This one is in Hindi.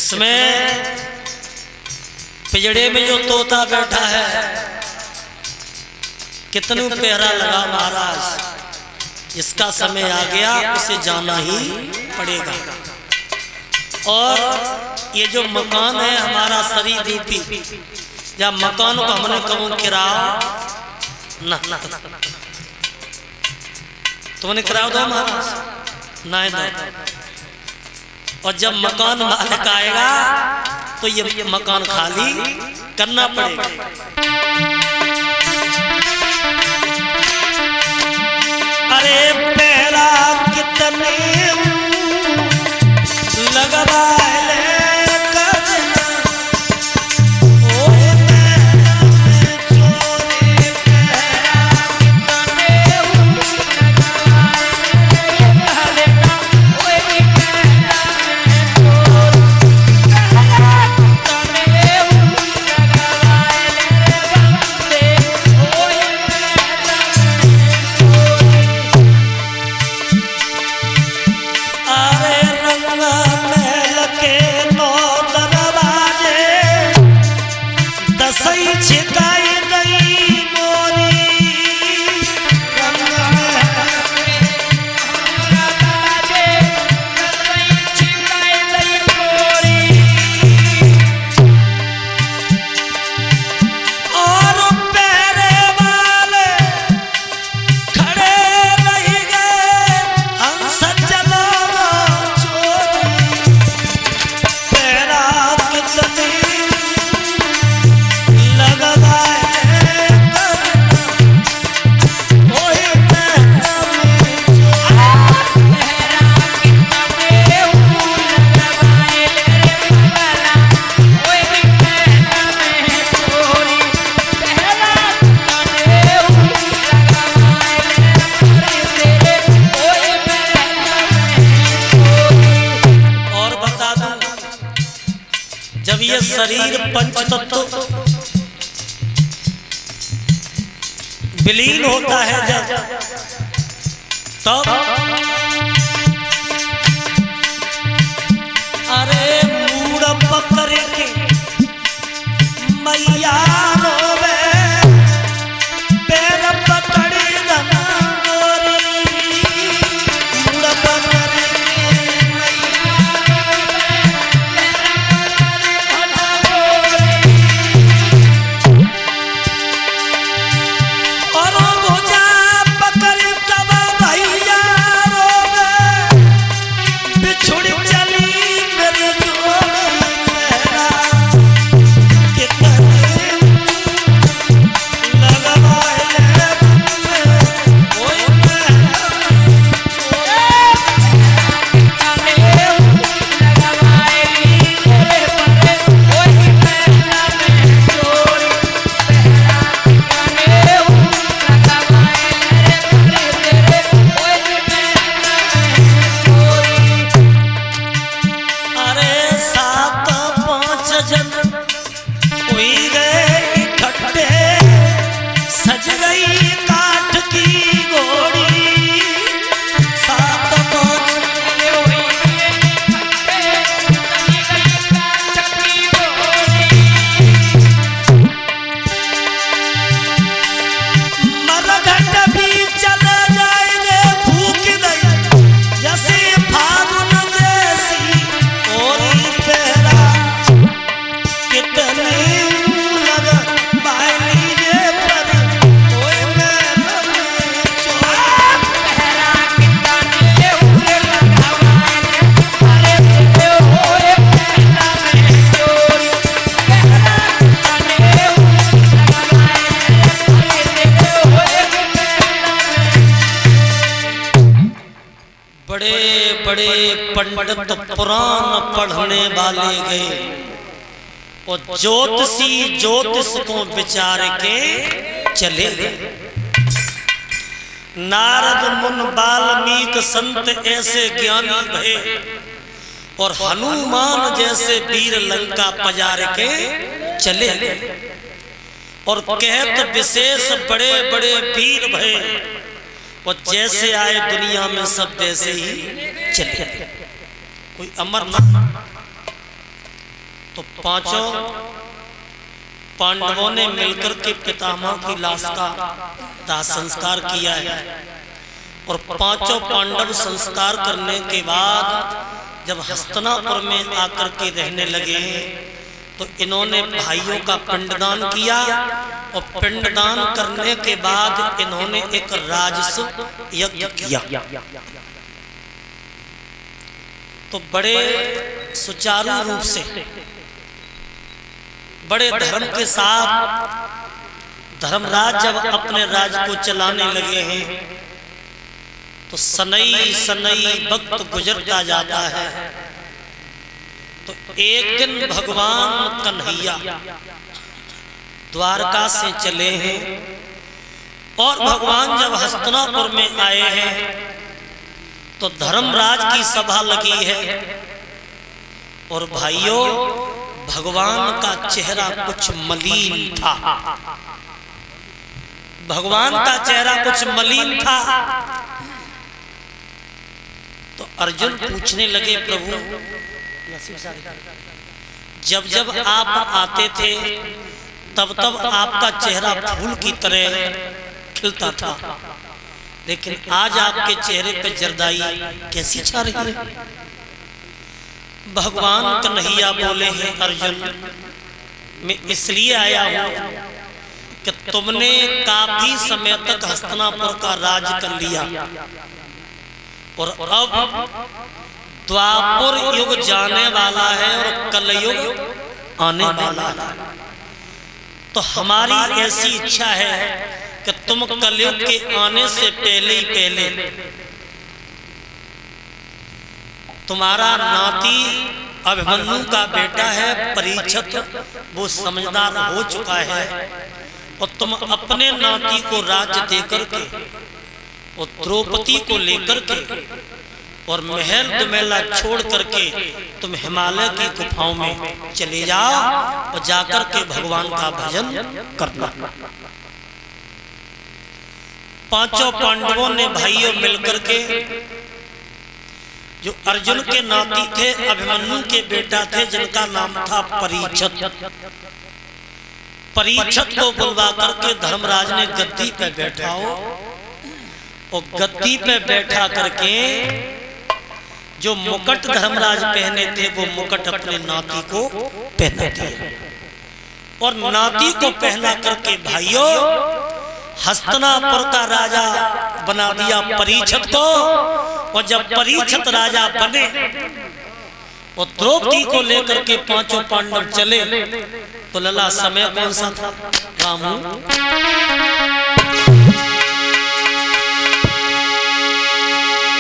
इसमें पिजड़े में जो तोता बैठा है कितनी प्यारा लगा महाराज। इसका समय आ गया, उसे जाना ही पड़ेगा। और ये जो मकान है हमारा शरीर रूपी, या मकान को हमने कबू किराया ना तुमने किराया दो महाराज ना दो। और जब मकान मालिक आएगा तो ये मकान खाली करना पड़ेगा। अरे पहला कितने लगवा शरीर पंचतत्व विलीन होता है जब, तब अरे मूड़ पकड़ के मैया रोवे, पैर पकड़ी दना गोरी, मूड़ पकड़ पंडित पुराण पढ़ने वाले गए और ज्योतिषी ज्योतिष को विचार के चले गए। नारद मुन वाल्मीकि संत ऐसे ज्ञानी भये और हनुमान जैसे वीर लंका पजार के चले गए। और कहत विशेष बड़े बड़े वीर भये और जैसे आए दुनिया में सब वैसे ही चले। कोई अमर न तो पांचों पांडवों ने मिलकर के पितामह की लाश का दाह संस्कार किया है। और पांचों पांडव संस्कार करने के बाद जब हस्तिनापुर में आकर के रहने लगे तो इन्होंने भाइयों का पिंडदान किया। और पिंडदान करने के बाद इन्होंने एक राजस्व यज्ञ किया। तो बड़े सुचारू रूप से बड़े धर्म के साथ धर्मराज जब अपने राज्य को चलाने लगे हैं तो सनई सनई वक्त गुजरता जाता है। तो एक दिन भगवान कन्हैया द्वारका से चले हैं और भगवान जब हस्तिनापुर में आए हैं तो धर्मराज की सभा लगी है। और भाइयों, भगवान का चेहरा कुछ मलिन था। भगवान का चेहरा कुछ मलिन था। तो अर्जुन पूछने लगे, प्रभु जब जब आप आते थे तब तब आपका चेहरा फूल की तरह खिलता था, लेकिन आज आपके चेहरे पे जरदाई कैसी छा रही है? भगवान कन्हैया बोले हैं, अर्जुन मैं इसलिए आया हूं कि तुमने काफी समय तक हस्तिनापुर का राज कर लिया और अब द्वापर युग जाने वाला है और कलयुग आने वाला है। तो हमारी ऐसी इच्छा है कि तुम कलयुग के आने से पहले ही पहले तुम्हारा नाती अभिमन्यु का बेटा है परीक्षित, वो समझदार हो चुका है और तुम अपने नाती को राज्य देकर के और द्रौपदी को लेकर के और महल दुमेला छोड़ करके तुम हिमालय की गुफाओं में चले जाओ और जाकर के भगवान का भजन करना। पांचों पांडवों ने भाइयों मिलकर के, जो अर्जुन के नाती थे, अभिमन्यु के बेटा थे जिनका नाम था परीक्षित, परीक्षित को बुलवा करके धर्मराज ने गद्दी पे बैठाओ और गद्दी पे बैठा करके जो मुकुट धर्मराज पहने थे वो मुकुट अपने नाती को पहना दिया और नाती को पहना करके भाइयों हस्तिनापुर का राजा बना दिया परीक्षित को। और जब परीक्षित राजा बने और द्रौपदी को लेकर के पांचों पांडव चले तो लला समय कौन सा था? रामू